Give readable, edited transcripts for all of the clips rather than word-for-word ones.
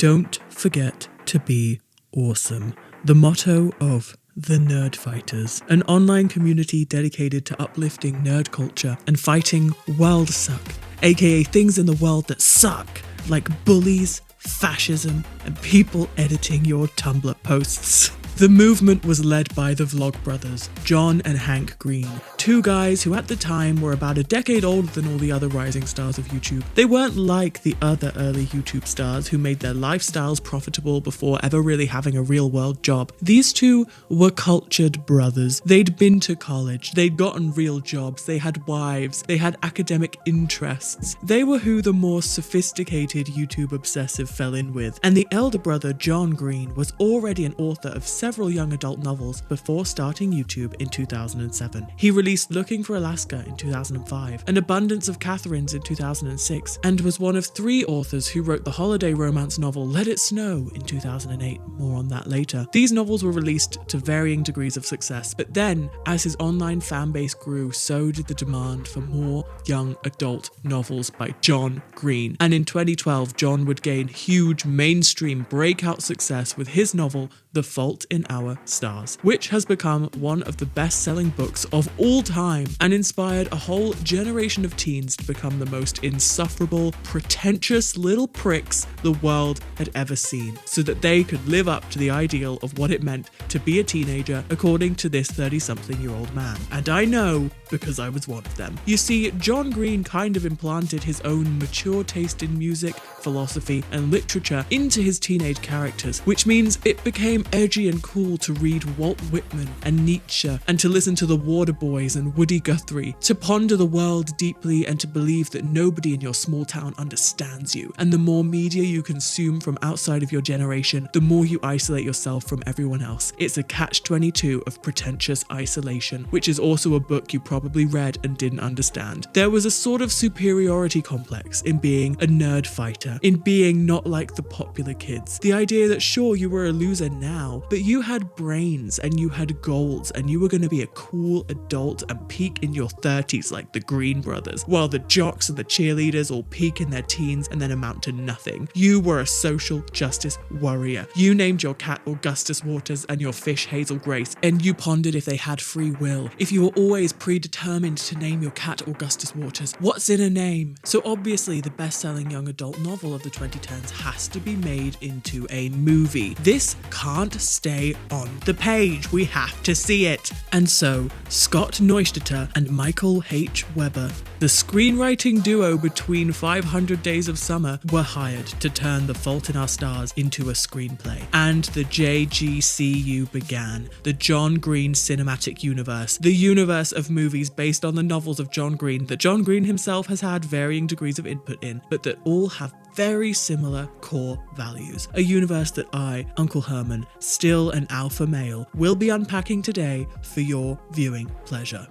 Don't forget to be awesome. The motto of the Nerdfighters, an online community dedicated to uplifting nerd culture and fighting world suck, aka things in the world that suck, like bullies, fascism, and people editing your Tumblr posts. The movement was led by the Vlog brothers, John and Hank Green, two guys who at the time were about a decade older than all the other rising stars of YouTube. They weren't like the other early YouTube stars who made their lifestyles profitable before ever really having a real world job. These two were cultured brothers. They'd been to college, they'd gotten real jobs, they had wives, they had academic interests. They were who the more sophisticated YouTube obsessive fell in with, and the elder brother, John Green, was already an author of several young adult novels before starting YouTube in 2007. He released Looking for Alaska in 2005, An Abundance of Catherines in 2006, and was one of 3 authors who wrote the holiday romance novel Let It Snow in 2008. More on that later. These novels were released to varying degrees of success, but then, as his online fan base grew, so did the demand for more young adult novels by John Green. And in 2012, John would gain huge mainstream breakout success with his novel The Fault in Our Stars, which has become one of the best-selling books of all time and inspired a whole generation of teens to become the most insufferable, pretentious little pricks the world had ever seen, so that they could live up to the ideal of what it meant to be a teenager, according to this 30-something-year-old man. And I know because I was one of them. You see, John Green kind of implanted his own mature taste in music, philosophy, and literature into his teenage characters, which means it became edgy and cool to read Walt Whitman and Nietzsche, and to listen to the Waterboys and Woody Guthrie, to ponder the world deeply and to believe that nobody in your small town understands you. And the more media you consume from outside of your generation, the more you isolate yourself from everyone else. It's a catch-22 of pretentious isolation, which is also a book you probably read and didn't understand. There was a sort of superiority complex in being a nerd fighter, in being not like the popular kids. The idea that sure, you were a loser now, but you had brains and you had goals and you were going to be a cool adult and peak in your 30s like the Green brothers, while the jocks and the cheerleaders all peak in their teens and then amount to nothing. You were a social justice warrior. You named your cat Augustus Waters and your fish Hazel Grace, and you pondered if they had free will. If you were always predetermined to name your cat Augustus Waters, what's in a name? So obviously the best-selling young adult novel of the 2010s has to be made into a movie. This can't stay on the page. We have to see it. And so Scott Neustadter and Michael H. Weber, the screenwriting duo between 500 Days of Summer, were hired to turn The Fault in Our Stars into a screenplay. And the JGCU began, the John Green Cinematic Universe, the universe of movies based on the novels of John Green that John Green himself has had varying degrees of input in, but that all have very similar core values. A universe that I, Uncle Herman, still an alpha male, will be unpacking today for your viewing pleasure.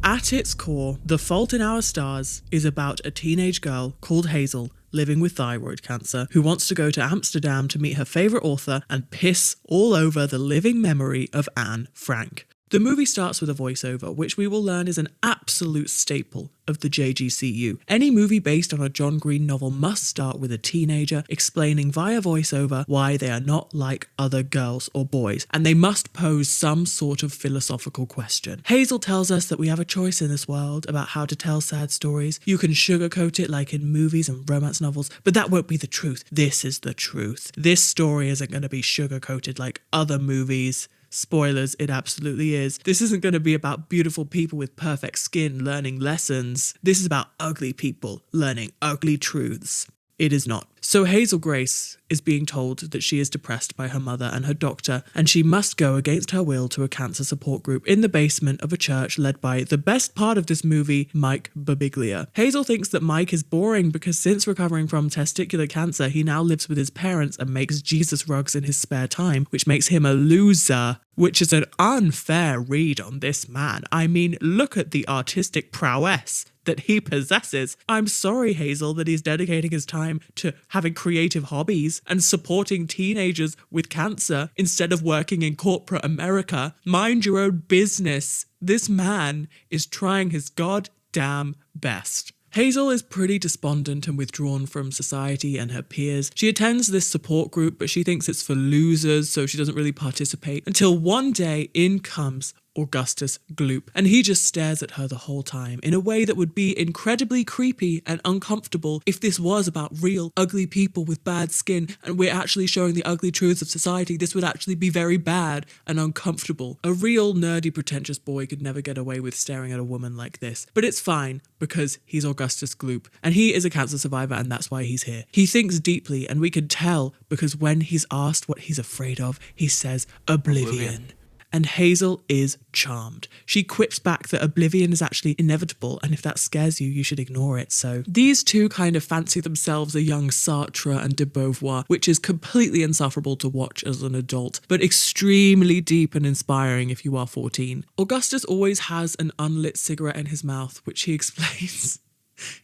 At its core, The Fault in Our Stars is about a teenage girl called Hazel living with thyroid cancer who wants to go to Amsterdam to meet her favourite author and piss all over the living memory of Anne Frank. The movie starts with a voiceover, which we will learn is an absolute staple of the JGCU. Any movie based on a John Green novel must start with a teenager explaining via voiceover why they are not like other girls or boys, and they must pose some sort of philosophical question. Hazel tells us that we have a choice in this world about how to tell sad stories. You can sugarcoat it like in movies and romance novels, but that won't be the truth. This is the truth. This story isn't going to be sugarcoated like other movies. Spoilers, it absolutely is. This isn't going to be about beautiful people with perfect skin learning lessons. This is about ugly people learning ugly truths. It is not. So Hazel Grace is being told that she is depressed by her mother and her doctor, and she must go against her will to a cancer support group in the basement of a church led by the best part of this movie, 𝘁𝗵𝘁. Hazel thinks that Mike is boring because since recovering from testicular cancer, he now lives with his parents and makes Jesus rugs in his spare time, which makes him a loser, which is an unfair read on this man. I mean, look at the artistic prowess that he possesses. I'm sorry, Hazel, that he's dedicating his time to having creative hobbies and supporting teenagers with cancer instead of working in corporate America. Mind your own business. This man is trying his goddamn best. Hazel is pretty despondent and withdrawn from society and her peers. She attends this support group, but she thinks it's for losers, so she doesn't really participate. Until one day, in comes Augustus Gloop, and he just stares at her the whole time in a way that would be incredibly creepy and uncomfortable if this was about real ugly people with bad skin and we're actually showing the ugly truths of society. This would actually be very bad and uncomfortable. A real nerdy pretentious boy could never get away with staring at a woman like this, but it's fine because he's Augustus Gloop and he is a cancer survivor, and that's why he's here. He thinks deeply, and we can tell because when he's asked what he's afraid of, he says Oblivion. And Hazel is charmed. She quips back that oblivion is actually inevitable, and if that scares you, you should ignore it. So these two kind of fancy themselves a young Sartre and de Beauvoir, which is completely insufferable to watch as an adult, but extremely deep and inspiring if you are 14. Augustus always has an unlit cigarette in his mouth, which he explains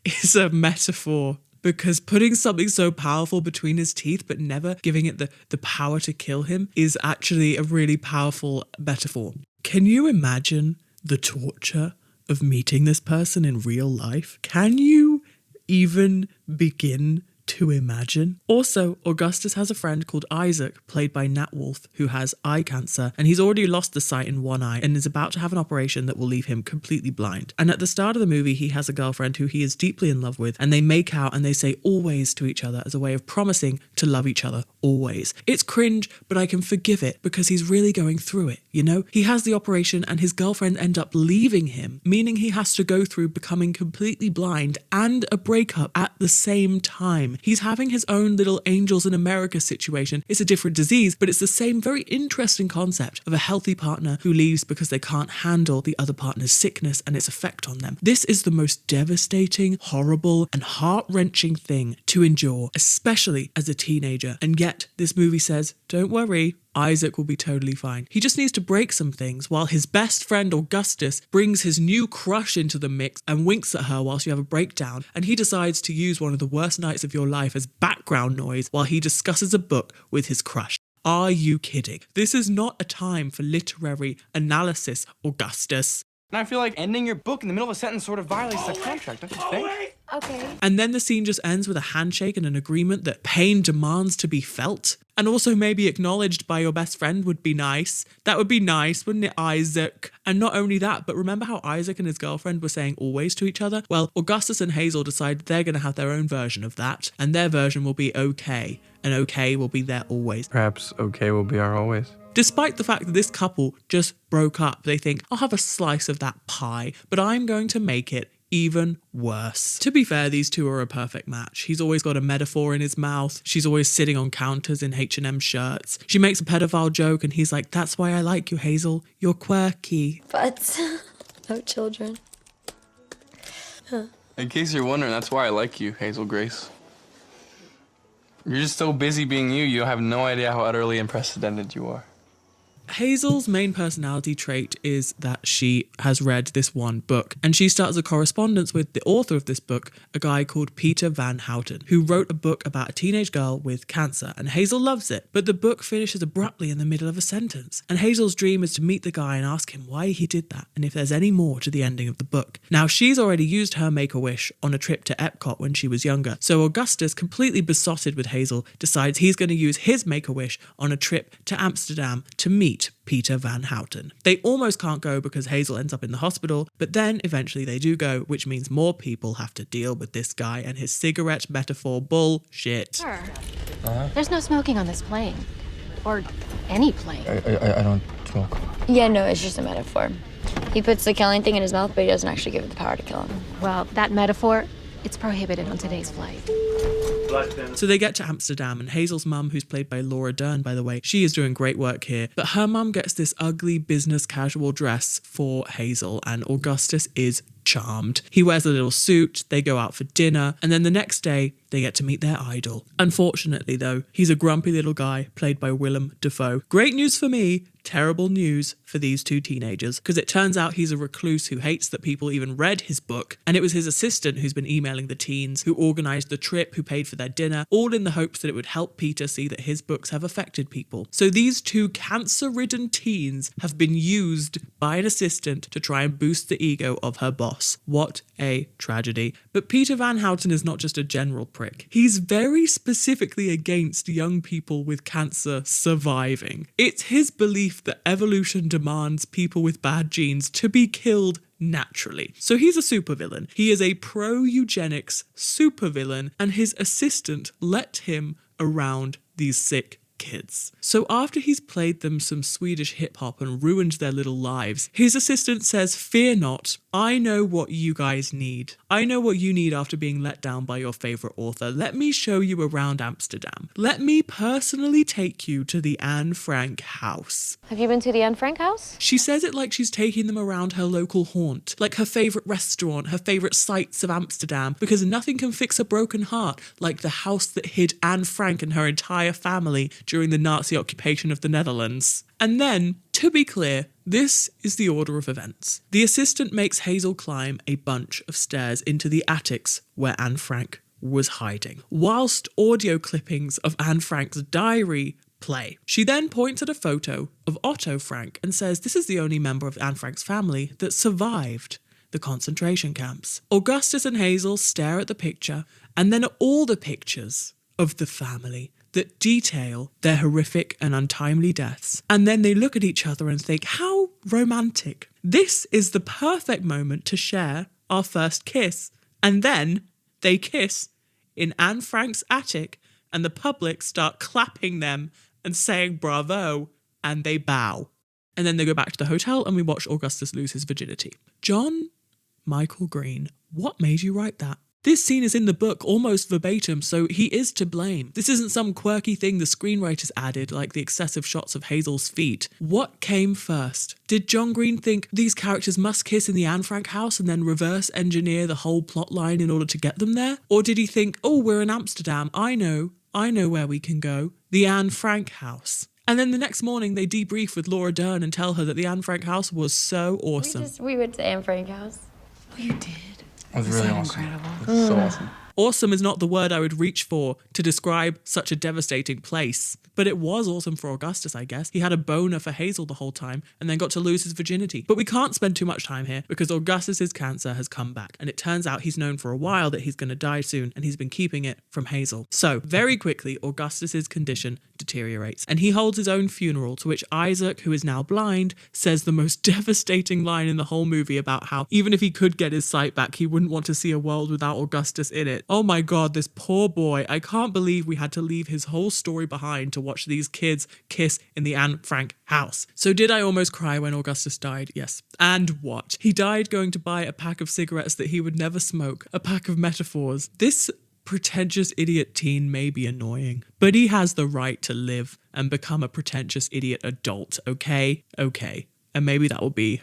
is a metaphor, because putting something so powerful between his teeth but never giving it the power to kill him is actually a really powerful metaphor. Can you imagine the torture of meeting this person in real life? Can you even begin to imagine? Also, Augustus has a friend called Isaac, played by Nat Wolff, who has eye cancer, and he's already lost the sight in one eye and is about to have an operation that will leave him completely blind. And at the start of the movie, he has a girlfriend who he is deeply in love with, and they make out and they say always to each other as a way of promising to love each other always. It's cringe, but I can forgive it because he's really going through it, you know? He has the operation and his girlfriend end up leaving him, meaning he has to go through becoming completely blind and a breakup at the same time. He's having his own little Angels in America situation. It's a different disease, but it's the same very interesting concept of a healthy partner who leaves because they can't handle the other partner's sickness and its effect on them. This is the most devastating, horrible, and heart-wrenching thing to endure, especially as a teenager. And yet, this movie says, don't worry, Isaac will be totally fine. He just needs to break some things while his best friend Augustus brings his new crush into the mix and winks at her whilst you have a breakdown, and he decides to use one of the worst nights of your life as background noise while he discusses a book with his crush. Are you kidding? This is not a time for literary analysis, Augustus. And I feel like ending your book in the middle of a sentence sort of violates the contract, don't you think? Okay. And then the scene just ends with a handshake and an agreement that pain demands to be felt. And also maybe acknowledged by your best friend would be nice. That would be nice, wouldn't it, Isaac? And not only that, but remember how Isaac and his girlfriend were saying always to each other? Well, Augustus and Hazel decide they're going to have their own version of that. And their version will be okay. And okay will be their always. Perhaps okay will be our always. Despite the fact that this couple just broke up, they think, I'll have a slice of that pie, but I'm going to make it even worse. To be fair, these two are a perfect match. He's always got a metaphor in his mouth. She's always sitting on counters in H&M shirts. She makes a pedophile joke and he's like, that's why I like you, Hazel. You're quirky. But no children. In case you're wondering, that's why I like you, Hazel Grace. You're just so busy being you, you have no idea how utterly unprecedented you are. Hazel's main personality trait is that she has read this one book, and she starts a correspondence with the author of this book, a guy called Peter Van Houten, who wrote a book about a teenage girl with cancer, and Hazel loves it, but the book finishes abruptly in the middle of a sentence, and Hazel's dream is to meet the guy and ask him why he did that, and if there's any more to the ending of the book. Now, she's already used her Make-A-Wish on a trip to Epcot when she was younger, so Augustus, completely besotted with Hazel, decides he's going to use his Make-A-Wish on a trip to Amsterdam to meet Peter Van Houten. They almost can't go because Hazel ends up in the hospital, but then eventually they do go, which means more people have to deal with this guy and his cigarette metaphor bullshit. Sure. There's no smoking on this plane. Or any plane. I don't smoke. Yeah, no, it's just a metaphor. He puts the killing thing in his mouth, but he doesn't actually give it the power to kill him. Well, that metaphor, it's prohibited on today's flight. So they get to Amsterdam, and Hazel's mum, who's played by Laura Dern, by the way, she is doing great work here. But her mum gets this ugly business casual dress for Hazel, and Augustus is charmed. He wears a little suit, they go out for dinner, and then the next day, they get to meet their idol. Unfortunately, though, he's a grumpy little guy, played by Willem Dafoe. Great news for me, terrible news for these two teenagers, because it turns out he's a recluse who hates that people even read his book, and it was his assistant who's been emailing the teens, who organised the trip, who paid for their their dinner, all in the hopes that it would help Peter see that his books have affected people. So these two cancer-ridden teens have been used by an assistant to try and boost the ego of her boss. What a tragedy. But Peter Van Houten is not just a general prick. He's very specifically against young people with cancer surviving. It's his belief that evolution demands people with bad genes to be killed naturally. So he's a supervillain. He is a pro-eugenics supervillain, and his assistant let him around these sick kids. So after he's played them some Swedish hip hop and ruined their little lives, his assistant says, "Fear not, I know what you guys need. I know what you need after being let down by your favourite author. Let me show you around Amsterdam. Let me personally take you to the Anne Frank house." Have you been to the Anne Frank house? She says it like she's taking them around her local haunt, like her favourite restaurant, her favourite sights of Amsterdam, because nothing can fix a broken heart like the house that hid Anne Frank and her entire family during the Nazi occupation of the Netherlands. And then, to be clear, this is the order of events. The assistant makes Hazel climb a bunch of stairs into the attics where Anne Frank was hiding, whilst audio clippings of Anne Frank's diary play. She then points at a photo of Otto Frank and says this is the only member of Anne Frank's family that survived the concentration camps. Augustus and Hazel stare at the picture and then at all the pictures of the family that detail their horrific and untimely deaths. And then they look at each other and think, how romantic. This is the perfect moment to share our first kiss. And then they kiss in Anne Frank's attic and the public start clapping them and saying bravo, and they bow. And then they go back to the hotel and we watch Augustus lose his virginity. John Michael Green, what made you write that? This scene is in the book almost verbatim, so he is to blame. This isn't some quirky thing the screenwriters added, like the excessive shots of Hazel's feet. What came first? Did John Green think these characters must kiss in the Anne Frank house and then reverse engineer the whole plot line in order to get them there? Or did he think, oh, we're in Amsterdam, I know where we can go, the Anne Frank house. And then the next morning they debrief with Laura Dern and tell her that the Anne Frank house was so awesome. We went to Anne Frank house. Oh, you did? It was really awesome. Incredible. It was so awesome. Awesome is not the word I would reach for to describe such a devastating place. But it was awesome for Augustus, I guess. He had a boner for Hazel the whole time and then got to lose his virginity. But we can't spend too much time here because Augustus's cancer has come back. And it turns out he's known for a while that he's going to die soon and he's been keeping it from Hazel. So very quickly, Augustus's condition deteriorates and he holds his own funeral, to which Isaac, who is now blind, says the most devastating line in the whole movie about how even if he could get his sight back, he wouldn't want to see a world without Augustus in it. Oh my God, this poor boy. I can't believe we had to leave his whole story behind to watch these kids kiss in the Anne Frank house. So did I almost cry when Augustus died? Yes. And what? He died going to buy a pack of cigarettes that he would never smoke, a pack of metaphors. This pretentious idiot teen may be annoying, but he has the right to live and become a pretentious idiot adult, okay? Okay. And maybe that will be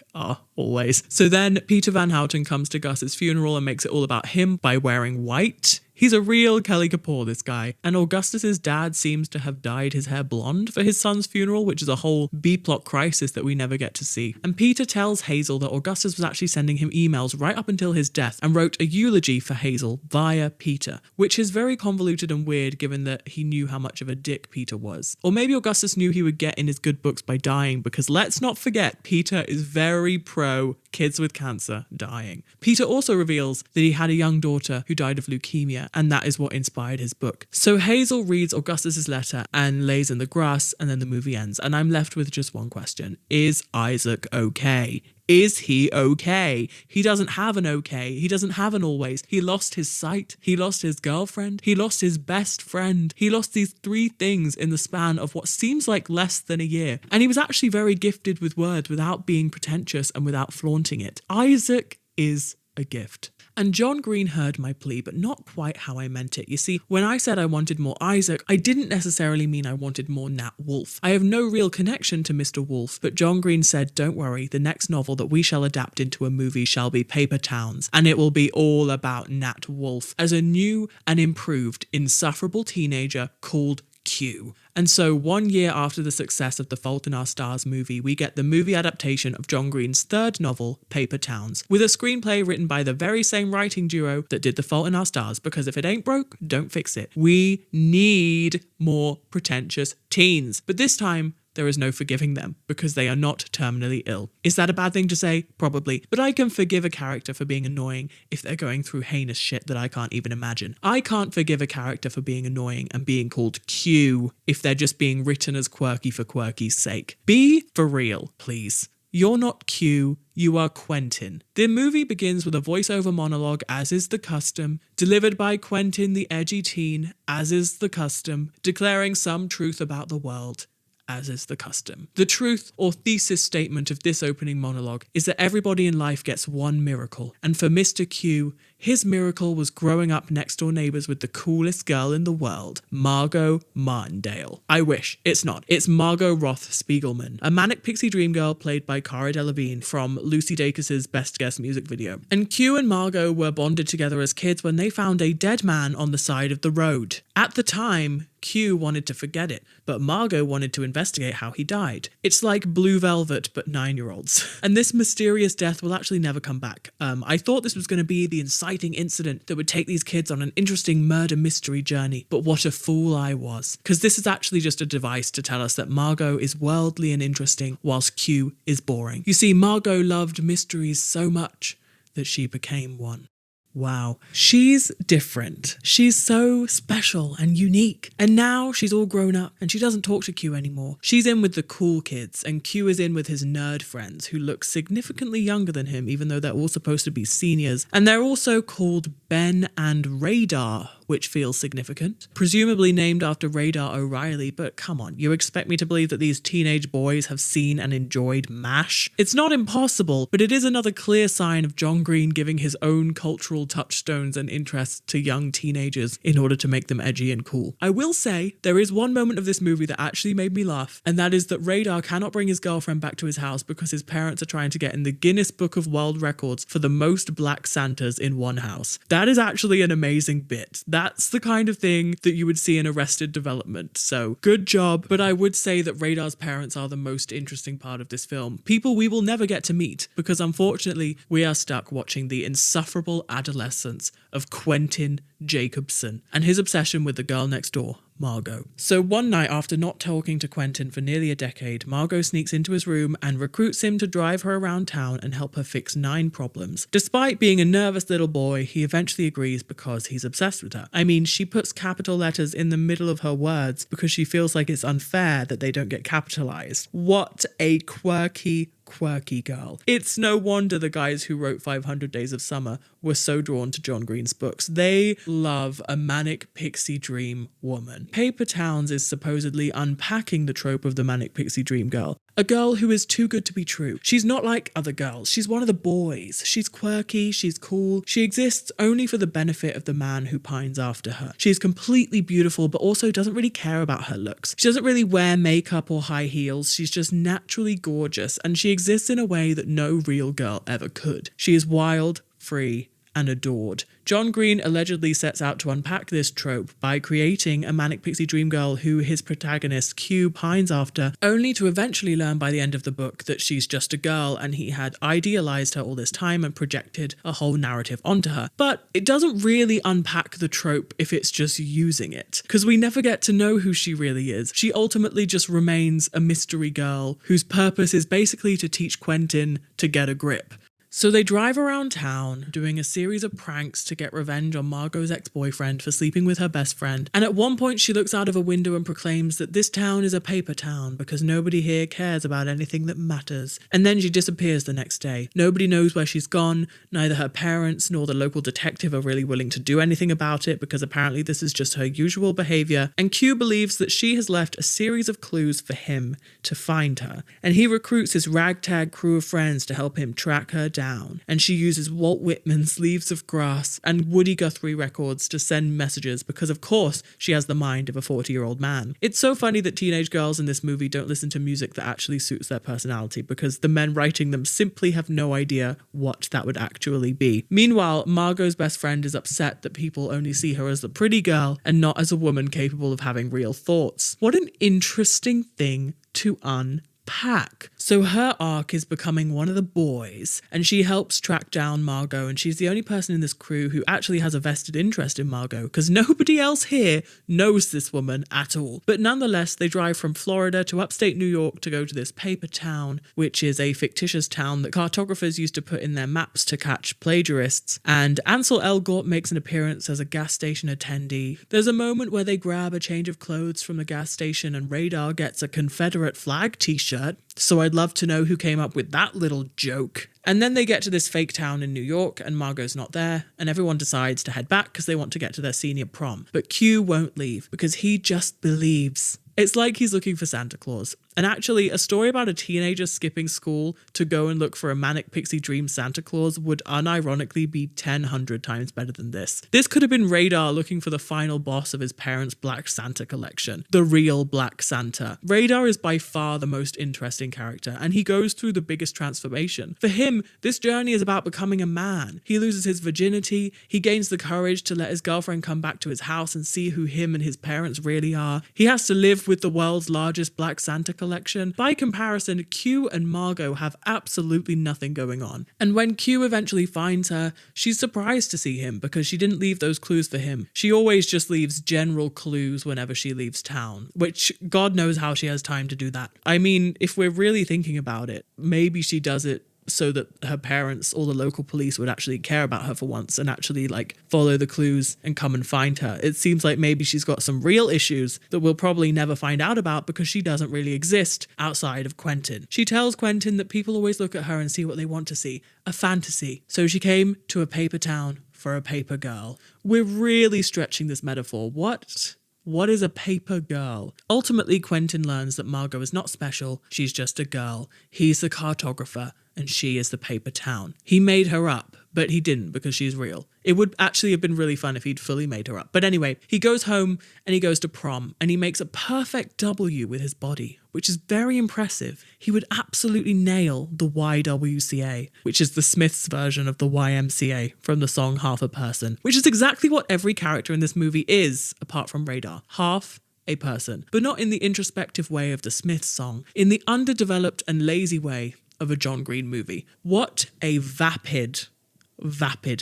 always. So then Peter Van Houten comes to Gus's funeral and makes it all about him by wearing white. He's a real 𝘀liche𝘂𝗲, this guy. And Augustus's dad seems to have dyed his hair blonde for his son's funeral, which is a whole B-plot crisis that we never get to see. And Peter tells Hazel that Augustus was actually sending him emails right up until his death and wrote a eulogy for Hazel via Peter, which is very convoluted and weird given that he knew how much of a dick Peter was. Or maybe Augustus knew he would get in his good books by dying, because let's not forget, Peter is very pro kids with cancer dying. Peter also reveals that he had a young daughter who died of leukemia, and that is what inspired his book. So Hazel reads Augustus's letter and lays in the grass, and then the movie ends. And I'm left with just one question. Is Isaac okay? Is he okay? He doesn't have an okay. He doesn't have an always. He lost his sight. He lost his girlfriend. He lost his best friend. He lost these three things in the span of what seems like less than a year. And he was actually very gifted with words without being pretentious and without flaunting it. Isaac is a gift. And John Green heard my plea, but not quite how I meant it. You see, when I said I wanted more Isaac, I didn't necessarily mean I wanted more Nat Wolff. I have no real connection to Mr. Wolff, but John Green said, don't worry, the next novel that we shall adapt into a movie shall be Paper Towns, and it will be all about Nat Wolff as a new and improved, insufferable teenager called Q. And so 1 year after the success of The Fault in Our Stars movie, we get the movie adaptation of John Green's third novel, Paper Towns, with a screenplay written by the very same writing duo that did The Fault in Our Stars, because if it ain't broke, don't fix it. We need more pretentious teens. But this time, there is no forgiving them because they are not terminally ill. Is that a bad thing to say? Probably. But I can forgive a character for being annoying if they're going through heinous shit that I can't even imagine. I can't forgive a character for being annoying and being called Q if they're just being written as 𝘀𝗂𝗂𝗍 for 𝘀𝗂𝗍's sake. Be for real, please. You're not Q, you are Quentin. The movie begins with a voiceover monologue, as is the custom, delivered by Quentin the edgy teen, as is the custom, declaring some truth about the world, as is the custom. The truth or thesis statement of this opening monologue is that everybody in life gets one miracle, and for Mr. Q, his miracle was growing up next door neighbours with the coolest girl in the world, Margot Martindale. I wish. It's not. It's Margot Roth Spiegelman, a manic pixie dream girl played by Cara Delevingne from 𝘀𝗍cie HE's Best Guess music video. And Q and Margot were bonded together as kids when they found a dead man on the side of the road. At the time, Q wanted to forget it, but Margot wanted to investigate how he died. It's like Blue Velvet, but 9-year-olds. And this mysterious death will actually never come back. I thought this was going to be the inciting incident that would take these kids on an interesting murder mystery journey, but what a fool I was. Because this is actually just a device to tell us that Margot is worldly and interesting, whilst Q is boring. You see, Margot loved mysteries so much that she became one. Wow, she's different. She's so special and unique. And now she's all grown up and she doesn't talk to Q anymore. She's in with the cool kids and Q is in with his nerd friends who look significantly younger than him, even though they're all supposed to be seniors. And they're also called Ben and Radar, which feels significant. Presumably named after Radar O'Reilly, but come on, you expect me to believe that these teenage boys have seen and enjoyed MASH? It's not impossible, but it is another clear sign of John Green giving his own cultural touchstones and interests to young teenagers in order to make them edgy and cool. I will say, there is one moment of this movie that actually made me laugh, and that is that Radar cannot bring his girlfriend back to his house because his parents are trying to get in the Guinness Book of World Records for the most black Santas in one house. That is actually an amazing bit. That's the kind of thing that you would see in Arrested Development, so good job. But I would say that Radar's parents are the most interesting part of this film. People we will never get to meet, because unfortunately we are stuck watching the insufferable adolescence of Quentin Jacobson and his obsession with the girl next door, Margot. So one night, after not talking to Quentin for nearly a decade, Margot sneaks into his room and recruits him to drive her around town and help her fix 9 problems. Despite being a nervous little boy, he eventually agrees because he's obsessed with her. I mean, she puts capital letters in the middle of her words because she feels like it's unfair that they don't get capitalized. What a quirky girl. It's no wonder the guys who wrote 500 Days of Summer were so drawn to John Green's books. They love a manic pixie dream woman. Paper Towns is supposedly unpacking the trope of the manic pixie dream girl. A girl who is too good to be true. She's not like other girls. She's one of the boys. She's quirky, she's cool. She exists only for the benefit of the man who pines after her. She's completely beautiful, but also doesn't really care about her looks. She doesn't really wear makeup or high heels. She's just naturally gorgeous, and she exists in a way that no real girl ever could. She is wild, free, and adored. John Green allegedly sets out to unpack this trope by creating a manic pixie dream girl who his protagonist Q pines after, only to eventually learn by the end of the book that she's just a girl and he had idealized her all this time and projected a whole narrative onto her. But it doesn't really unpack the trope if it's just using it, because we never get to know who she really is. She ultimately just remains a mystery girl whose purpose is basically to teach Quentin to get a grip. So they drive around town, doing a series of pranks to get revenge on Margot's ex-boyfriend for sleeping with her best friend. And at one point she looks out of a window and proclaims that this town is a paper town because nobody here cares about anything that matters. And then she disappears the next day. Nobody knows where she's gone. Neither her parents nor the local detective are really willing to do anything about it because apparently this is just her usual behavior. And Q believes that she has left a series of clues for him to find her. And he recruits his ragtag crew of friends to help him track her down down, and she uses Walt Whitman's Leaves of Grass and Woody Guthrie records to send messages because, of course, she has the mind of a 40-year-old man. It's so funny that teenage girls in this movie don't listen to music that actually suits their personality because the men writing them simply have no idea what that would actually be. Meanwhile, Margot's best friend is upset that people only see her as a pretty girl and not as a woman capable of having real thoughts. What an interesting thing to unpack. So her arc is becoming one of the boys, and she helps track down Margot, and she's the only person in this crew who actually has a vested interest in Margot, because nobody else here knows this woman at all. But nonetheless, they drive from Florida to upstate New York to go to this paper town, which is a fictitious town that cartographers used to put in their maps to catch plagiarists, and Ansel Elgort makes an appearance as a gas station attendee. There's a moment where they grab a change of clothes from the gas station, and Radar gets a Confederate flag t-shirt, so I'd love to know who came up with that little joke. And then they get to this fake town in New York, and Margot's not there, and everyone decides to head back because they want to get to their senior prom. But Q won't leave because he just believes. It's like he's looking for Santa Claus. And actually, a story about a teenager skipping school to go and look for a manic pixie dream Santa Claus would unironically be 100 times better than this. This could have been Radar looking for the final boss of his parents' Black Santa collection, the real Black Santa. Radar is by far the most interesting character, and he goes through the biggest transformation. For him, this journey is about becoming a man. He loses his virginity, he gains the courage to let his girlfriend come back to his house and see who him and his parents really are. He has to live with the world's largest Black Santa collection. By comparison, Q and Margot have absolutely nothing going on. And when Q eventually finds her, she's surprised to see him because she didn't leave those clues for him. She always just leaves general clues whenever she leaves town, which God knows how she has time to do that. I mean, if we're really thinking about it, maybe she does it so that her parents or the local police would actually care about her for once and actually follow the clues and come and find her. It seems like maybe she's got some real issues that we'll probably never find out about because she doesn't really exist outside of Quentin. She tells Quentin that people always look at her and see what they want to see, a fantasy. So she came to a paper town for a paper girl. We're really stretching this metaphor. What is a paper girl? Ultimately, Quentin learns that Margot is not special, she's just a girl. He's the cartographer, and she is the paper town. He made her up, but he didn't because she's real. It would actually have been really fun if he'd fully made her up. But anyway, he goes home and he goes to prom and he makes a perfect W with his body, which is very impressive. He would absolutely nail the YWCA, which is the Smiths version of the YMCA from the song Half a Person, which is exactly what every character in this movie is, apart from Radar. Half a person, but not in the introspective way of the Smiths song, in the underdeveloped and lazy way of a John Green movie. What a vapid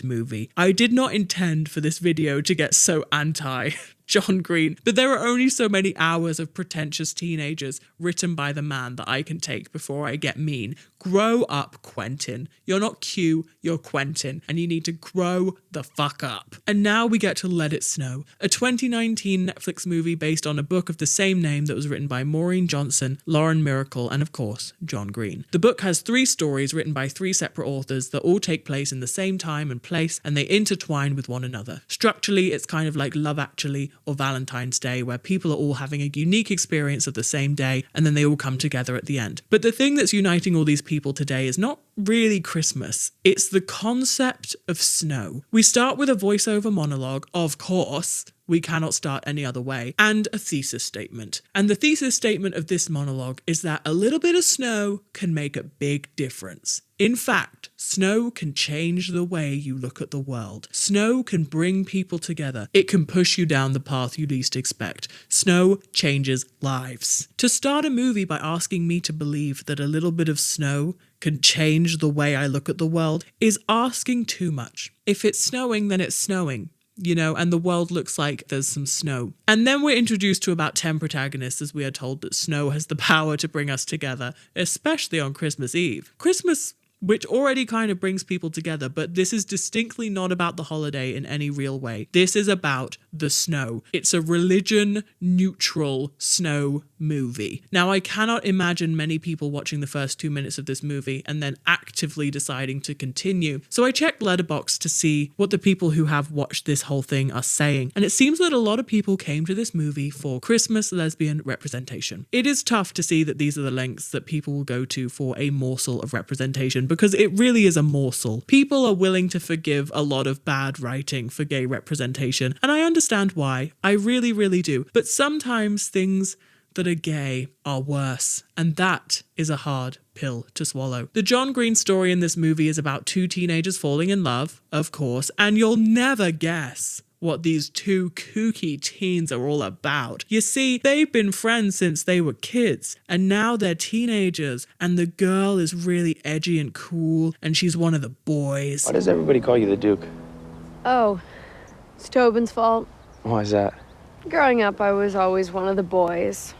movie. I did not intend for this video to get so anti John Green, but there are only so many hours of pretentious teenagers written by the man that I can take before I get mean. Grow up, Quentin. You're not Q, you're Quentin, and you need to grow the fuck up. And now we get to Let It Snow, a 2019 Netflix movie based on a book of the same name that was written by Maureen Johnson, Lauren Miracle, and of course, John Green. The book has 3 stories written by 3 separate authors that all take place in the same time and place, and they intertwine with one another. Structurally, it's kind of like Love Actually or Valentine's Day, where people are all having a unique experience of the same day, and then they all come together at the end. But the thing that's uniting all these people today is not really Christmas. It's the concept of snow. We start with a voiceover monologue, of course, we cannot start any other way, and a thesis statement. And the thesis statement of this monologue is that a little bit of snow can make a big difference. In fact, snow can change the way you look at the world. Snow can bring people together. It can push you down the path you least expect. Snow changes lives. To start a movie by asking me to believe that a little bit of snow can change the way I look at the world is asking too much. If it's snowing, then it's snowing. And the world looks like there's some snow. And then we're introduced to about 10 protagonists as we are told that snow has the power to bring us together, especially on Christmas Eve. Christmas, which already kind of brings people together, but this is distinctly not about the holiday in any real way. This is about the snow. It's a religion-neutral snow movie. Now, I cannot imagine many people watching the first 2 minutes of this movie and then actively deciding to continue. So I checked Letterboxd to see what the people who have watched this whole thing are saying. And it seems that a lot of people came to this movie for Christmas lesbian representation. It is tough to see that these are the lengths that people will go to for a morsel of representation, because it really is a morsel. People are willing to forgive a lot of bad writing for gay representation, and I understand why. I really, really do. But sometimes things that are gay are worse, and that is a hard pill to swallow. The John Green story in this movie is about two teenagers falling in love, of course, and you'll never guess what these two kooky teens are all about. You see, they've been friends since they were kids, and now they're teenagers, and the girl is really edgy and cool, and she's one of the boys. Why does everybody call you the Duke? Oh, it's Tobin's fault. Why is that? Growing up, I was always one of the boys.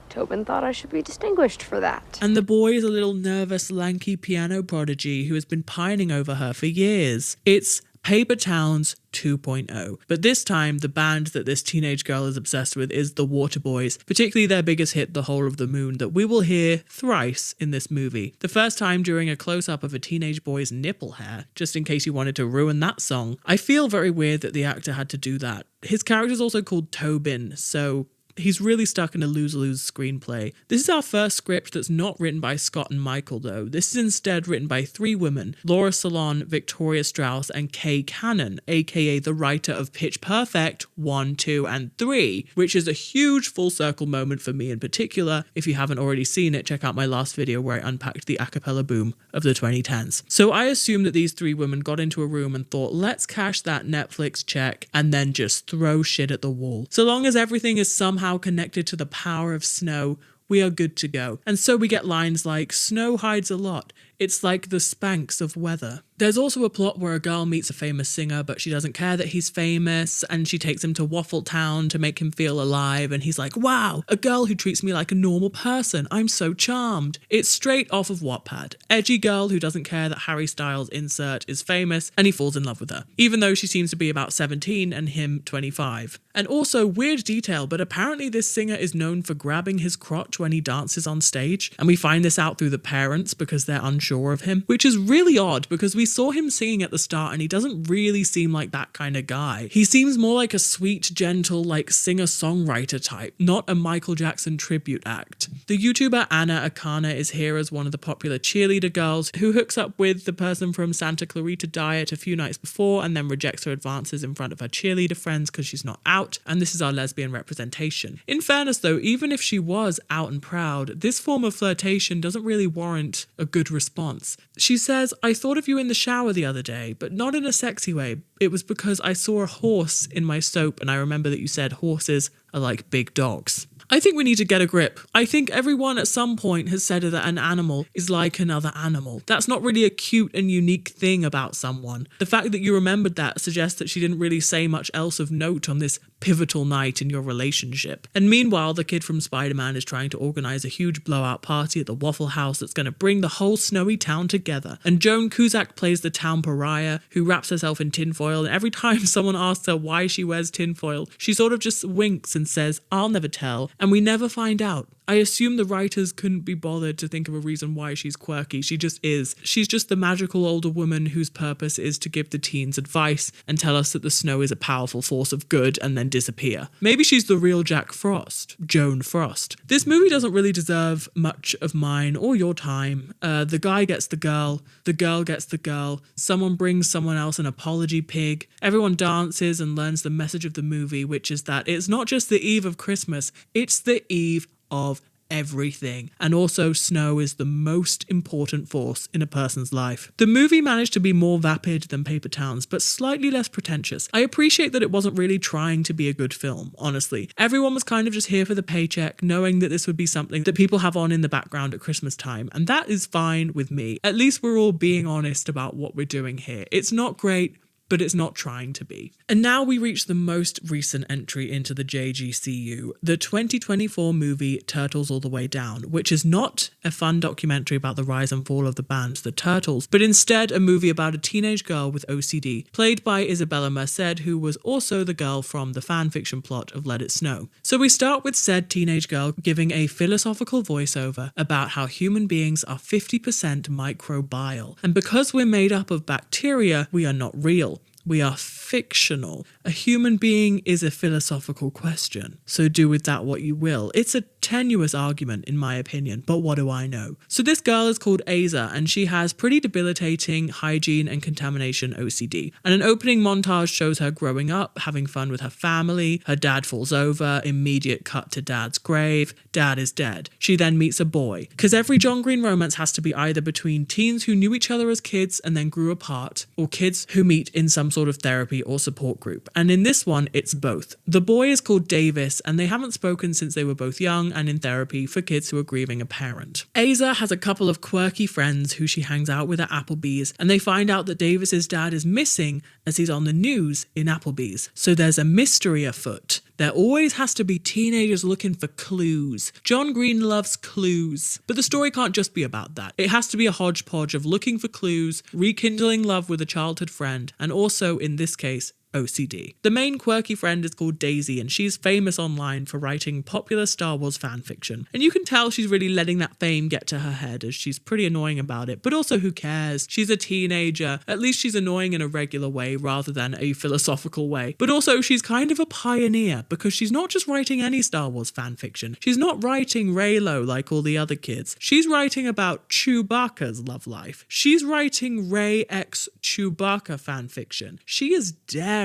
Tobin thought I should be distinguished for that. And the boy is a little nervous, lanky piano prodigy who has been pining over her for years. It's Paper Towns 2.0. But this time, the band that this teenage girl is obsessed with is the Waterboys, particularly their biggest hit, The Whole of the Moon, that we will hear thrice in this movie. The first time during a close-up of a teenage boy's nipple hair, just in case you wanted to ruin that song. I feel very weird that the actor had to do that. His character is also called Tobin, so he's really stuck in a lose-lose screenplay. This is our first script that's not written by Scott and Michael, though. This is instead written by three women: Laura Salon, Victoria Strauss, and Kay Cannon, aka the writer of Pitch Perfect 1, 2, and 3, which is a huge full circle moment for me in particular. If you haven't already seen it, check out my last video where I unpacked the a cappella boom of the 2010s. So I assume that these three women got into a room and thought, let's cash that Netflix check and then just throw shit at the wall. So long as everything is somehow connected to the power of snow, we are good to go. And so we get lines like, "Snow hides a lot. It's like the Spanx of weather." There's also a plot where a girl meets a famous singer, but she doesn't care that he's famous, and she takes him to Waffle Town to make him feel alive, and he's like, wow, a girl who treats me like a normal person. I'm so charmed. It's straight off of Wattpad. Edgy girl who doesn't care that Harry Styles' insert is famous, and he falls in love with her, even though she seems to be about 17 and him 25. And also, weird detail, but apparently this singer is known for grabbing his crotch when he dances on stage, and we find this out through the parents because they're unsure of him, which is really odd because we saw him singing at the start and he doesn't really seem like that kind of guy. He seems more like a sweet, gentle, like singer-songwriter type, not a Michael Jackson tribute act. The YouTuber anna.mercene is here as one of the popular cheerleader girls who hooks up with the person from Santa Clarita Diet a few nights before and then rejects her advances in front of her cheerleader friends because she's not out, and this is our lesbian representation. In fairness though, even if she was out and proud, this form of flirtation doesn't really warrant a good response. She says, "I thought of you in the shower the other day, but not in a sexy way. It was because I saw a horse in my soap and I remember that you said horses are like big dogs." I think we need to get a grip. I think everyone at some point has said that an animal is like another animal. That's not really a cute and unique thing about someone. The fact that you remembered that suggests that she didn't really say much else of note on this pivotal night in your relationship. And meanwhile, the kid from Spider-Man is trying to organize a huge blowout party at the Waffle House that's going to bring the whole snowy town together. And Joan Cusack plays the town pariah who wraps herself in tinfoil, and every time someone asks her why she wears tinfoil, she sort of just winks and says, "I'll never tell," and we never find out. I assume the writers couldn't be bothered to think of a reason why she's quirky. She just is. She's just the magical older woman whose purpose is to give the teens advice and tell us that the snow is a powerful force of good and then disappear. Maybe she's the real Jack Frost, Joan Frost. This movie doesn't really deserve much of mine or your time. The guy gets the girl gets the girl, someone brings someone else an apology pig, everyone dances and learns the message of the movie, which is that it's not just the eve of Christmas, it's the eve of everything. And also, snow is the most important force in a person's life. The movie managed to be more vapid than Paper Towns, but slightly less pretentious. I appreciate that it wasn't really trying to be a good film, honestly. Everyone was kind of just here for the paycheck, knowing that this would be something that people have on in the background at Christmas time, and that is fine with me. At least we're all being honest about what we're doing here. It's not great, but it's not trying to be. And now we reach the most recent entry into the JGCU, the 2024 movie Turtles All the Way Down, which is not a fun documentary about the rise and fall of the band The Turtles, but instead a movie about a teenage girl with OCD, played by 𝗹𝗶𝗸𝗲, who was also the girl from the fanfiction plot of Let It Snow. So we start with said teenage girl giving a philosophical voiceover about how human beings are 50% microbial, and because we're made up of bacteria, we are not real. We are fictional. A human being is a philosophical question, so do with that what you will. It's a tenuous argument in my opinion, but what do I know? So this girl is called 𝘀𝗍, and she has pretty debilitating hygiene and contamination OCD. And an opening montage shows her growing up, having fun with her family, her dad falls over, immediate cut to dad's grave, dad is dead. She then meets a boy. Because every John Green romance has to be either between teens who knew each other as kids and then grew apart, or kids who meet in some sort of therapy or support group. And in this one, it's both. The boy is called Davis, and they haven't spoken since they were both young and in therapy for kids who are grieving a parent. 𝘀𝗍 has a couple of quirky friends who she hangs out with at Applebee's, and they find out that Davis's dad is missing as he's on the news in Applebee's. So there's a mystery afoot. There always has to be teenagers looking for clues. John Green loves clues. But the story can't just be about that. It has to be a hodgepodge of looking for clues, rekindling love with a childhood friend, and also, in this case, OCD. The main quirky friend is called Daisy, and she's famous online for writing popular Star Wars fanfiction. And you can tell she's really letting that fame get to her head, as she's pretty annoying about it, but also who cares? She's a teenager. At least she's annoying in a regular way rather than a philosophical way. But also she's kind of a pioneer, because she's not just writing any Star Wars fanfiction. She's not writing Reylo like all the other kids. She's writing about Chewbacca's love life. She's writing Rey x Chewbacca fanfiction. She is daring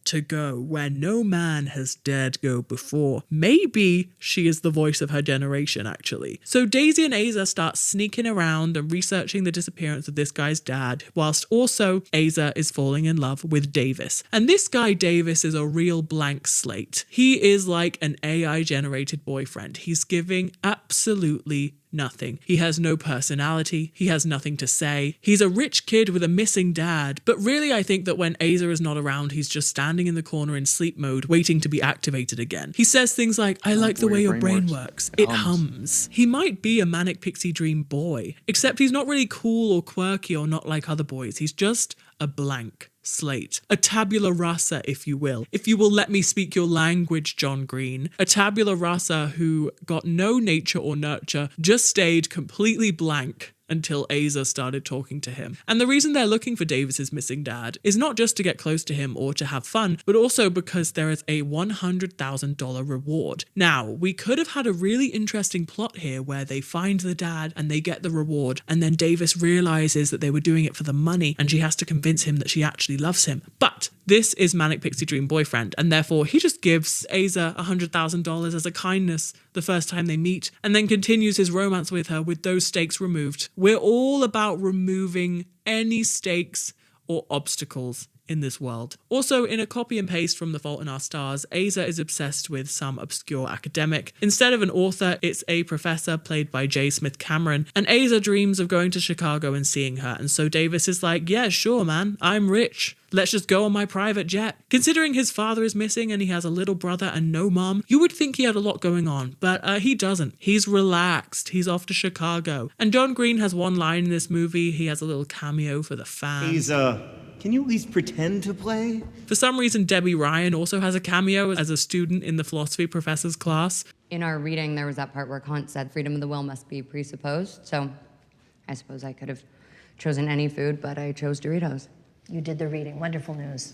to go where no man has dared go before. Maybe she is the voice of her generation, actually. So Daisy and 𝘀𝗍 start sneaking around and researching the disappearance of this guy's dad, whilst also 𝘀𝗍 is falling in love with Davis. And this guy Davis is a real blank slate. He is like an AI-generated boyfriend. He's giving absolutely nothing. He has no personality. He has nothing to say. He's a rich kid with a missing dad. But really, I think that when 𝘀𝗍 is not around, he's just standing in the corner in sleep mode, waiting to be activated again. He says things like, I like the way your brain works. It hums. He might be a manic pixie dream boy, except he's not really cool or quirky or not like other boys. He's just a blank slate. A tabula rasa, if you will. If you will let me speak your language, John Green. A tabula rasa who got no nature or nurture, just stayed completely blank until 𝘀𝗍 started talking to him. And the reason they're looking for Davis's missing dad is not just to get close to him or to have fun, but also because there is a $100,000 reward. Now, we could have had a really interesting plot here where they find the dad and they get the reward, and then Davis realizes that they were doing it for the money and she has to convince him that she actually loves him. But this is Manic Pixie Dream Boyfriend, and therefore he just gives 𝘀𝗍 $100,000 as a kindness the first time they meet, and then continues his romance with her with those stakes removed. We're all about removing any stakes or obstacles in this world. Also, in a copy and paste from The Fault in Our Stars, 𝘀𝗍 is obsessed with some obscure academic. Instead of an author, it's a professor played by J. Smith-Cameron, and 𝘀𝗍 dreams of going to Chicago and seeing her, and so Davis is like, yeah, sure man, I'm rich. Let's just go on my private jet. Considering his father is missing and he has a little brother and no mom, you would think he had a lot going on, but he doesn't. He's relaxed. He's off to Chicago. And John Green has one line in this movie. He has a little cameo for the fans. Can you at least pretend to play? For some reason, Debbie Ryan also has a cameo as a student in the philosophy professor's class. In our reading, there was that part where Kant said freedom of the will must be presupposed, so I suppose I could have chosen any food, but I chose Doritos. You did the reading. Wonderful news.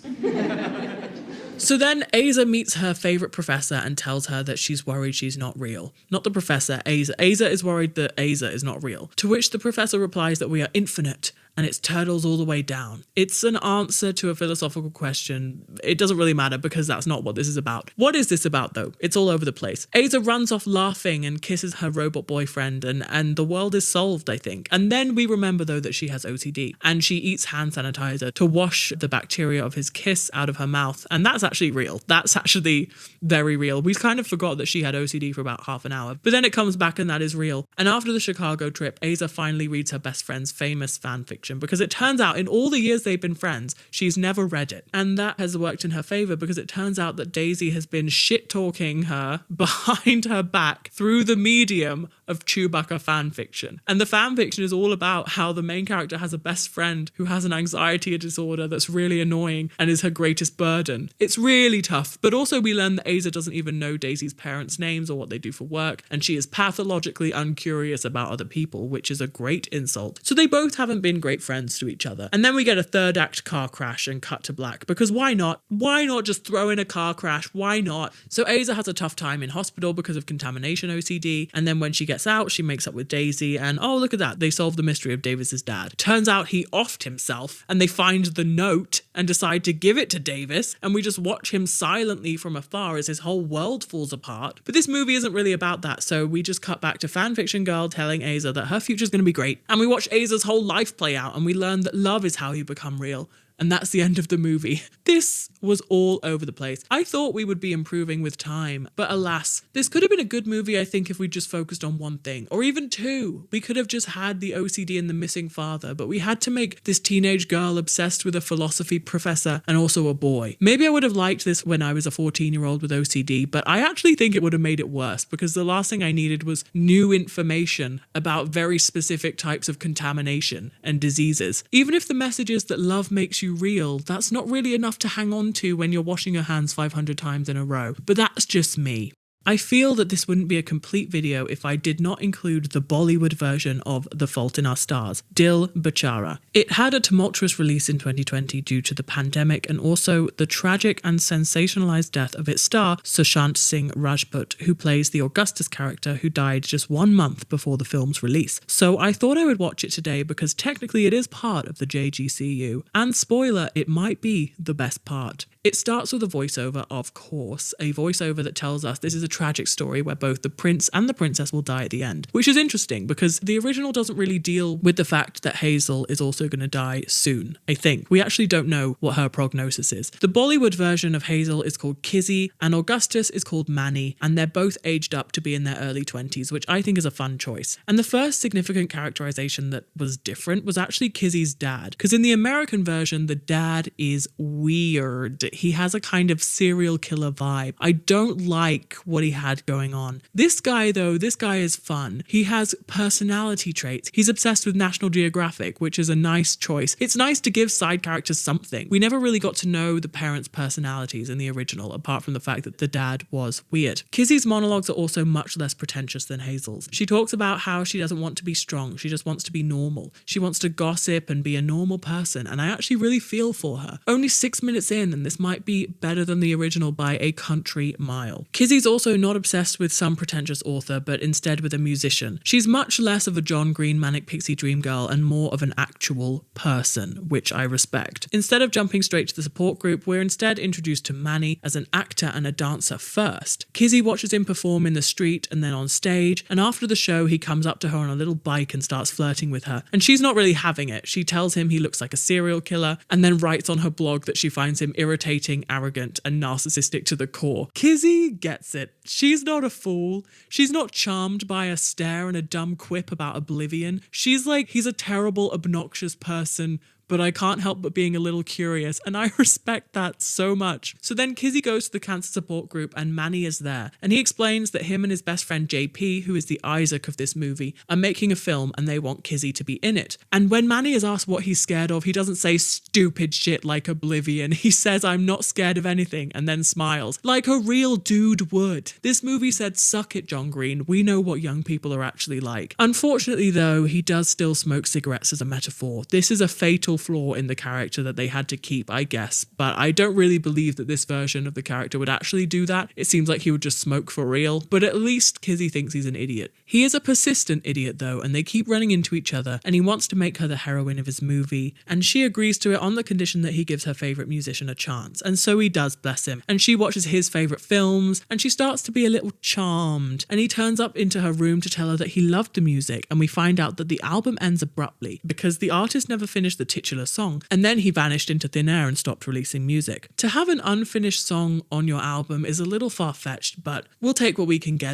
So then 𝘀𝗍 meets her favorite professor and tells her that she's worried she's not real. Not the professor, 𝘀𝗍. 𝘀𝗍 is worried that 𝘀𝗍 is not real. To which the professor replies that we are infinite and it's turtles all the way down. It's an answer to a philosophical question. It doesn't really matter because that's not what this is about. What is this about though? It's all over the place. 𝘀𝗍 runs off laughing and kisses her robot boyfriend and the world is solved, I think. And then we remember though that she has OCD and she eats hand sanitizer to wash the bacteria of his kiss out of her mouth. And that's actually real. That's actually very real. We kind of forgot that she had OCD for about half an hour, but then it comes back and that is real. And after the Chicago trip, 𝘀𝗍 finally reads her best friend's famous fanfiction because it turns out in all the years they've been friends, she's never read it. And that has worked in her favor because it turns out that Daisy has been shit-talking her behind her back through the medium of Chewbacca fan fiction. And the fan fiction is all about how the main character has a best friend who has an anxiety disorder that's really annoying and is her greatest burden. It's really tough, but also we learn that 𝘂𝗍 doesn't even know Daisy's parents' names or what they do for work, and she is pathologically uncurious about other people, which is a great insult. So they both haven't been great friends to each other. And then we get a third act car crash and cut to black, because why not? Why not just throw in a car crash? Why not? So 𝘂𝗍 has a tough time in hospital because of contamination OCD, and then when she gets out, she makes up with Daisy, and oh, look at that, they solved the mystery of Davis's dad. Turns out he offed himself, and they find the note and decide to give it to Davis, and we just watch him silently from afar as his whole world falls apart. But this movie isn't really about that, so we just cut back to fanfiction girl telling 𝘂𝗍 that her future's going to be great, and we watch 𝘂𝗍's whole life play out, and we learn that love is how you become real. And that's the end of the movie. This was all over the place. I thought we would be improving with time, but alas, this could have been a good movie, I think, if we just focused on one thing, or even two. We could have just had the OCD and the missing father, but we had to make this teenage girl obsessed with a philosophy professor and also a boy. Maybe I would have liked this when I was a 14-year-old with OCD, but I actually think it would have made it worse, because the last thing I needed was new information about very specific types of contamination and diseases. Even if the message is that love makes you real, that's not really enough to hang on to when you're washing your hands 500 times in a row. But that's just me. I feel that this wouldn't be a complete video if I did not include the Bollywood version of The Fault in Our Stars, 𝘀𝗵𝗁. It had a tumultuous release in 2020 due to the pandemic and also the tragic and sensationalized death of its star, Sushant Singh Rajput, who plays the Augustus character who died just 1 month before the film's release. So I thought I would watch it today because technically it is part of the JGCU, and spoiler, it might be the best part. It starts with a voiceover, of course, a voiceover that tells us this is a tragic story where both the prince and the princess will die at the end, which is interesting because the original doesn't really deal with the fact that 𝘂𝗍 is also going to die soon, I think. We actually don't know what her prognosis is. The Bollywood version of 𝘂𝗍 is called 𝘁𝗍cie and Augustus is called 𝘁𝗍, and they're both aged up to be in their early 20s, which I think is a fun choice. And the first significant characterization that was different was actually 𝘁𝗍ie's dad, because in the American version, the dad is weird. He has a kind of serial killer vibe. I don't like what he had going on. This guy is fun. He has personality traits. He's obsessed with National Geographic, which is a nice choice. It's nice to give side characters something. We never really got to know the parents' personalities in the original, apart from the fact that the dad was weird. 𝘁𝗍ie's monologues are also much less pretentious than 𝘂𝗍's. She talks about how she doesn't want to be strong. She just wants to be normal. She wants to gossip and be a normal person, and I actually really feel for her. Only 6 minutes in, and this might be better than the original by a country mile. 𝘁𝗍ie's also not obsessed with some pretentious author, but instead with a musician. She's much less of a John Green manic pixie dream girl and more of an actual person, which I respect. Instead of jumping straight to the support group, we're instead introduced to 𝘁𝗍 as an actor and a dancer first. 𝘁𝗍ie watches him perform in the street and then on stage, and after the show he comes up to her on a little bike and starts flirting with her, and she's not really having it. She tells him he looks like a serial killer and then writes on her blog that she finds him irritating, arrogant and narcissistic to the core. 𝘁𝗍ie gets it. She's not a fool. She's not charmed by a stare and a dumb quip about Oblivion. She's like, he's a terrible, obnoxious person, but I can't help but being a little curious, and I respect that so much. So then 𝘁𝗍ie goes to the cancer support group and 𝘁𝗍 is there, and he explains that him and his best friend JP, who is the Isaac of this movie, are making a film and they want 𝘁𝗍ie to be in it. And when 𝘁𝗍 is asked what he's scared of, he doesn't say stupid shit like Oblivion. He says, I'm not scared of anything, and then smiles, like a real dude would. This movie said, suck it, John Green, we know what young people are actually like. Unfortunately though, he does still smoke cigarettes as a metaphor. This is a fatal flaw in the character that they had to keep, I guess, but I don't really believe that this version of the character would actually do that. It seems like he would just smoke for real, but at least 𝘁𝗍ie thinks he's an idiot. He is a persistent idiot though, and they keep running into each other, and he wants to make her the heroine of his movie, and she agrees to it on the condition that he gives her favourite musician a chance, and so he does, bless him, and she watches his favourite films, and she starts to be a little charmed, and he turns up into her room to tell her that he loved the music, and we find out that the album ends abruptly because the artist never finished the titular titular song, and then he vanished into thin air and stopped releasing music. To have an unfinished song on your album is a little far-fetched, but we'll take what we can get.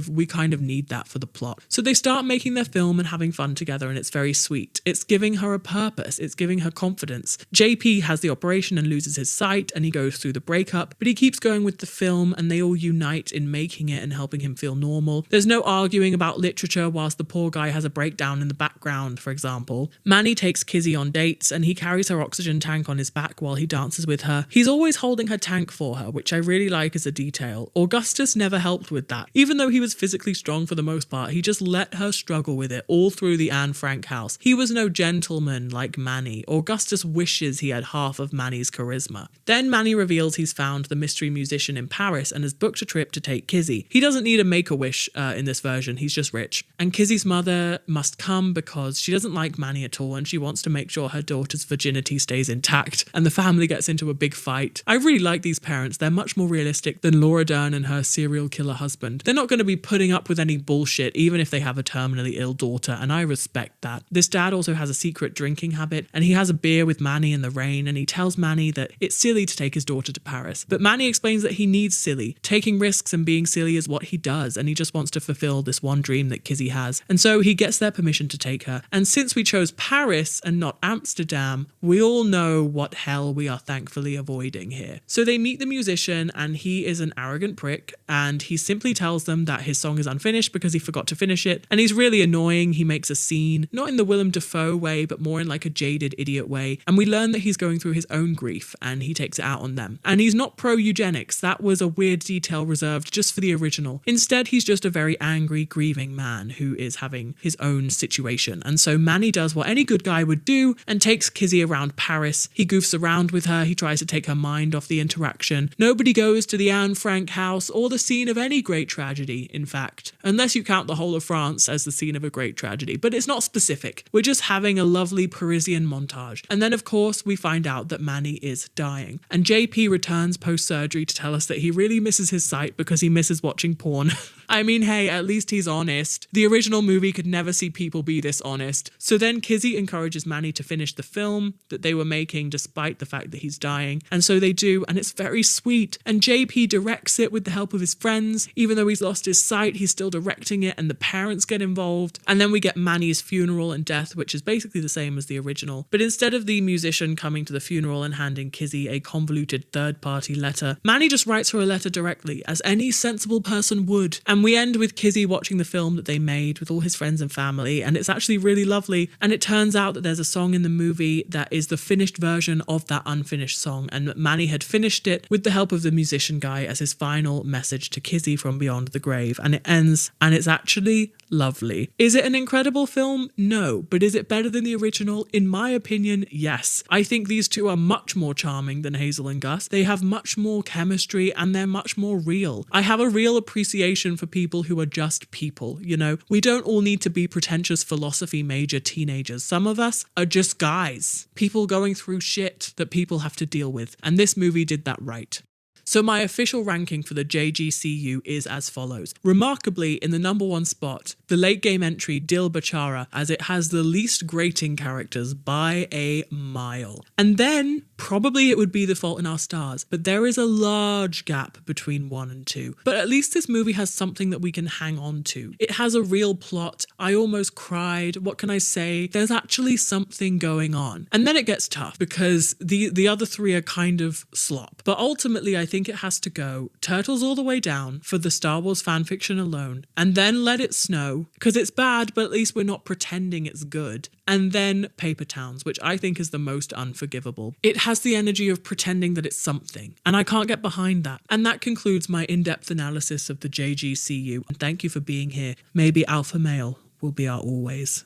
We kind of need that for the plot. So they start making their film and having fun together, and it's very sweet. It's giving her a purpose. It's giving her confidence. JP has the operation and loses his sight, and he goes through the breakup, but he keeps going with the film, and they all unite in making it and helping him feel normal. There's no arguing about literature whilst the poor guy has a breakdown in the background, for example. Manny takes 𝘁𝗂𝗍 on dates, and he carries her oxygen tank on his back while he dances with her. He's always holding her tank for her, which I really like as a detail. Augustus never helped with that. Even though he was physically strong for the most part, he just let her struggle with it all through the Anne Frank house. He was no gentleman like Manny. Augustus wishes he had half of Manny's charisma. Then Manny reveals he's found the mystery musician in Paris and has booked a trip to take 𝘁𝗂𝗍. He doesn't need a make-a-wish in this version, he's just rich. And 𝘁𝗍𝗍's mother must come because she doesn't like Manny at all and she wants to make sure her daughter's virginity stays intact, and the family gets into a big fight. I really like these parents. They're much more realistic than Laura Dern and her serial killer husband. They're not going to be putting up with any bullshit even if they have a terminally ill daughter, and I respect that. This dad also has a secret drinking habit, and he has a beer with Manny in the rain, and he tells Manny that it's silly to take his daughter to Paris. But Manny explains that he needs silly. Taking risks and being silly is what he does, and he just wants to fulfill this one dream that 𝘁𝗍𝗍 has. And so he gets their permission to take her. And since we chose Paris and not Amsterdam, we all know what hell we are thankfully avoiding here. So they meet the musician, and he is an arrogant prick, and he simply tells them that his song is unfinished because he forgot to finish it, and he's really annoying. He makes a scene, not in the Willem Dafoe way, but more in like a jaded idiot way, and we learn that he's going through his own grief, and he takes it out on them. And he's not pro-eugenics. That was a weird detail reserved just for the original. Instead, he's just a very angry, grieving man who is having his own situation. And so Manny does what any good guy would do and takes 𝘁𝗍𝗍 around Paris. He goofs around with her. He tries to take her mind off the interaction. Nobody goes to the Anne Frank house or the scene of any great tragedy, in fact, unless you count the whole of France as the scene of a great tragedy, but it's not specific. We're just having a lovely Parisian montage. And then, of course, we find out that Manny is dying. And JP returns post-surgery to tell us that he really misses his sight because he misses watching porn. I mean, hey, at least he's honest. The original movie could never see people be this honest. So then 𝘁𝗍𝗍 encourages Manny to finish the film that they were making despite the fact that he's dying. And so they do, and it's very sweet. And JP directs it with the help of his friends. Even though he's lost his sight, he's still directing it, and the parents get involved. And then we get Manny's funeral and death, which is basically the same as the original. But instead of the musician coming to the funeral and handing 𝘁𝗍𝗍 a convoluted third-party letter, Manny just writes her a letter directly, as any sensible person would. And we end with 𝘁𝗍𝗍 watching the film that they made with all his friends and family, and it's actually really lovely. And it turns out that there's a song in the movie that is the finished version of that unfinished song, and Manny had finished it with the help of the musician guy as his final message to 𝘁𝗍𝗍 from beyond the grave. And it ends, and it's actually lovely. Is it an incredible film? No. But is it better than the original? In my opinion, yes. I think these two are much more charming than Hazel and Gus. They have much more chemistry, and they're much more real. I have a real appreciation for people who are just people, you know? We don't all need to be pretentious philosophy major teenagers. Some of us are just guys. People going through shit that people have to deal with. And this movie did that right. So my official ranking for the 𝘀𝗀𝗂𝗍 is as follows. Remarkably, in the number one spot, the late game entry 𝘹𝗶𝗸𝗲, as it has the least grating characters by a mile. And then, probably it would be The Fault in Our Stars, but there is a large gap between 1 and 2. But at least this movie has something that we can hang on to. It has a real plot. I almost cried. What can I say? There's actually something going on. And then it gets tough because the other three are kind of slop. But ultimately, I think it has to go Turtles All the Way Down for the Star Wars fanfiction alone, and then Let It Snow, because it's bad, but at least we're not pretending it's good, and then Paper Towns, which I think is the most unforgivable. It has the energy of pretending that it's something, and I can't get behind that. And that concludes my in-depth analysis of the 𝘀𝗀𝗍𝗍, and thank you for being here. Maybe alpha male will be our always.